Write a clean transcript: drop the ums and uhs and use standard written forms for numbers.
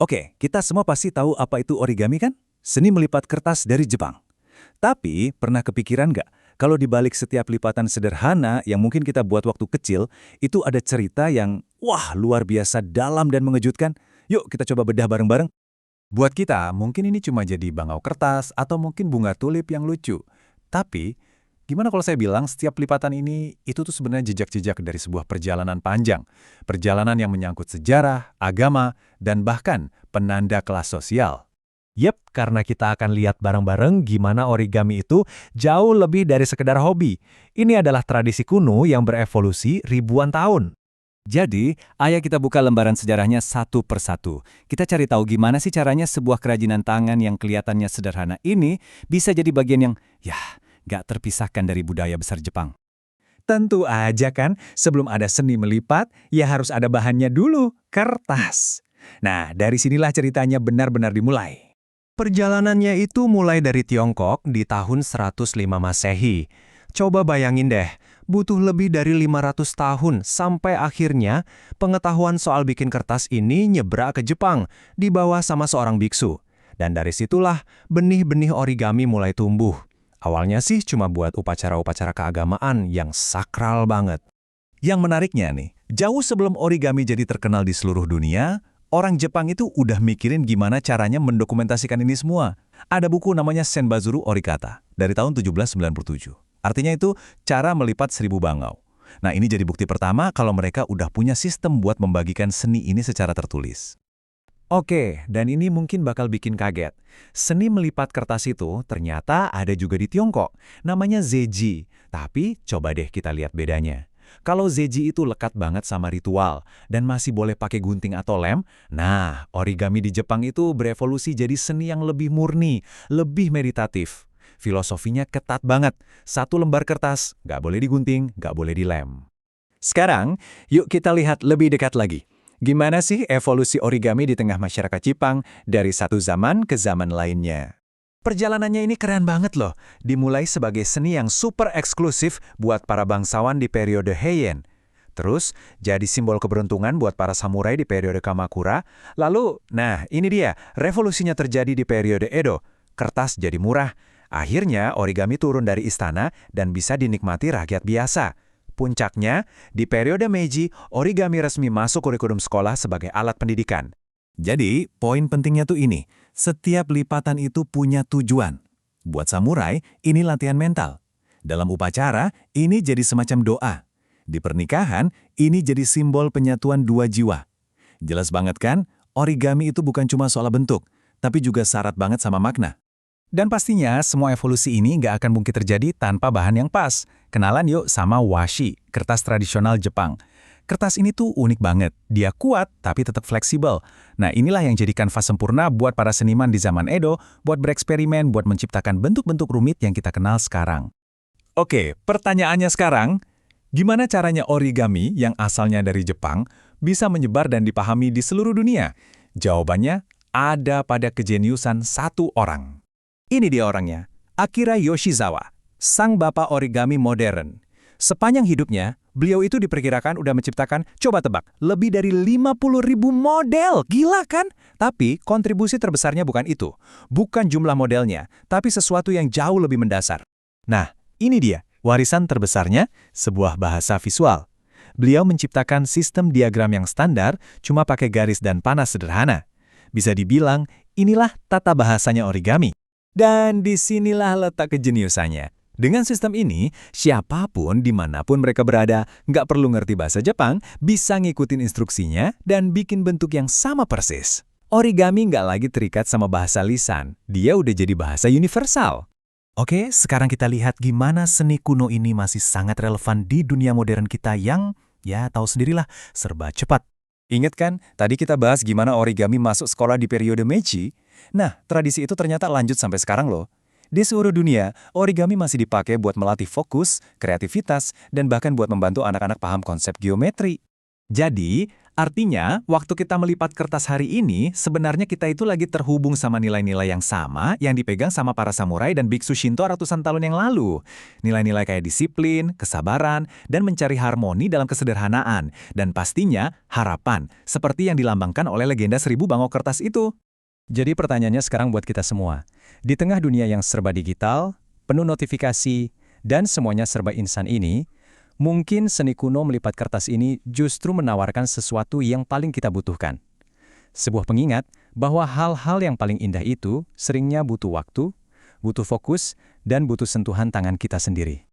Oke, kita semua pasti tahu apa itu origami kan? Seni melipat kertas dari Jepang. Tapi, pernah kepikiran nggak, kalau di balik setiap lipatan sederhana yang mungkin kita buat waktu kecil, itu ada cerita yang, wah, luar biasa dalam dan mengejutkan? Yuk, kita coba bedah bareng-bareng. Buat kita, mungkin ini cuma jadi bangau kertas atau mungkin bunga tulip yang lucu. Tapi, gimana kalau saya bilang setiap lipatan ini itu tuh sebenarnya jejak-jejak dari sebuah perjalanan panjang. Perjalanan yang menyangkut sejarah, agama, dan bahkan penanda kelas sosial. Yep, karena kita akan lihat bareng-bareng gimana origami itu jauh lebih dari sekedar hobi. Ini adalah tradisi kuno yang berevolusi ribuan tahun. Jadi, ayo kita buka lembaran sejarahnya satu persatu. Kita cari tahu gimana sih caranya sebuah kerajinan tangan yang kelihatannya sederhana ini bisa jadi bagian yang, ya, nggak terpisahkan dari budaya besar Jepang. Tentu aja kan, sebelum ada seni melipat, ya harus ada bahannya dulu, kertas. Nah, dari sinilah ceritanya benar-benar dimulai. Perjalanannya itu mulai dari Tiongkok di tahun 105 Masehi. Coba bayangin deh, butuh lebih dari 500 tahun sampai akhirnya pengetahuan soal bikin kertas ini nyebrak ke Jepang, dibawa sama seorang biksu. Dan dari situlah benih-benih origami mulai tumbuh. Awalnya sih cuma buat upacara-upacara keagamaan yang sakral banget. Yang menariknya nih, jauh sebelum origami jadi terkenal di seluruh dunia, orang Jepang itu udah mikirin gimana caranya mendokumentasikan ini semua. Ada buku namanya Senbazuru Orikata dari tahun 1797. Artinya itu cara melipat 1000 bangau. Nah, ini jadi bukti pertama kalau mereka udah punya sistem buat membagikan seni ini secara tertulis. Oke, dan ini mungkin bakal bikin kaget. Seni melipat kertas itu ternyata ada juga di Tiongkok, namanya zeiji. Tapi coba deh kita lihat bedanya. Kalau zeiji itu lekat banget sama ritual dan masih boleh pakai gunting atau lem, nah origami di Jepang itu berevolusi jadi seni yang lebih murni, lebih meditatif. Filosofinya ketat banget. Satu lembar kertas, nggak boleh digunting, nggak boleh dilem. Sekarang, yuk kita lihat lebih dekat lagi. Gimana sih evolusi origami di tengah masyarakat Jepang dari satu zaman ke zaman lainnya? Perjalanannya ini keren banget loh. Dimulai sebagai seni yang super eksklusif buat para bangsawan di periode Heian. Terus, jadi simbol keberuntungan buat para samurai di periode Kamakura. Lalu, nah ini dia, revolusinya terjadi di periode Edo. Kertas jadi murah. Akhirnya, origami turun dari istana dan bisa dinikmati rakyat biasa. Puncaknya, di periode Meiji, origami resmi masuk kurikulum sekolah sebagai alat pendidikan. Jadi, poin pentingnya tuh ini, setiap lipatan itu punya tujuan. Buat samurai, ini latihan mental. Dalam upacara, ini jadi semacam doa. Di pernikahan, ini jadi simbol penyatuan dua jiwa. Jelas banget kan, origami itu bukan cuma soal bentuk, tapi juga syarat banget sama makna. Dan pastinya semua evolusi ini nggak akan mungkin terjadi tanpa bahan yang pas. Kenalan yuk sama washi, kertas tradisional Jepang. Kertas ini tuh unik banget. Dia kuat tapi tetap fleksibel. Nah inilah yang jadi kanvas sempurna buat para seniman di zaman Edo, buat bereksperimen, buat menciptakan bentuk-bentuk rumit yang kita kenal sekarang. Oke, pertanyaannya sekarang, gimana caranya origami yang asalnya dari Jepang bisa menyebar dan dipahami di seluruh dunia? Jawabannya ada pada kejeniusan satu orang. Ini dia orangnya, Akira Yoshizawa, sang bapak origami modern. Sepanjang hidupnya, beliau itu diperkirakan udah menciptakan, coba tebak, lebih dari 50.000 model. Gila kan? Tapi kontribusi terbesarnya bukan itu. Bukan jumlah modelnya, tapi sesuatu yang jauh lebih mendasar. Nah, ini dia, warisan terbesarnya, sebuah bahasa visual. Beliau menciptakan sistem diagram yang standar, cuma pakai garis dan panah sederhana. Bisa dibilang, inilah tata bahasanya origami. Dan disinilah letak kejeniusannya. Dengan sistem ini, siapapun dimanapun mereka berada, nggak perlu ngerti bahasa Jepang, bisa ngikutin instruksinya dan bikin bentuk yang sama persis. Origami nggak lagi terikat sama bahasa lisan, dia udah jadi bahasa universal. Oke, sekarang kita lihat gimana seni kuno ini masih sangat relevan di dunia modern kita yang, ya tahu sendirilah, serba cepat. Ingat kan, tadi kita bahas gimana origami masuk sekolah di periode Meiji? Nah, tradisi itu ternyata lanjut sampai sekarang loh. Di seluruh dunia, origami masih dipakai buat melatih fokus, kreativitas, dan bahkan buat membantu anak-anak paham konsep geometri. Jadi, Artinya, waktu kita melipat kertas hari ini, sebenarnya kita itu lagi terhubung sama nilai-nilai yang sama yang dipegang sama para samurai dan biksu Shinto ratusan tahun yang lalu. Nilai-nilai kayak disiplin, kesabaran, dan mencari harmoni dalam kesederhanaan. Dan pastinya, harapan, seperti yang dilambangkan oleh legenda 1000 bangau kertas itu. Jadi pertanyaannya sekarang buat kita semua. Di tengah dunia yang serba digital, penuh notifikasi, dan semuanya serba instan ini, mungkin seni kuno melipat kertas ini justru menawarkan sesuatu yang paling kita butuhkan. Sebuah pengingat bahwa hal-hal yang paling indah itu seringnya butuh waktu, butuh fokus, dan butuh sentuhan tangan kita sendiri.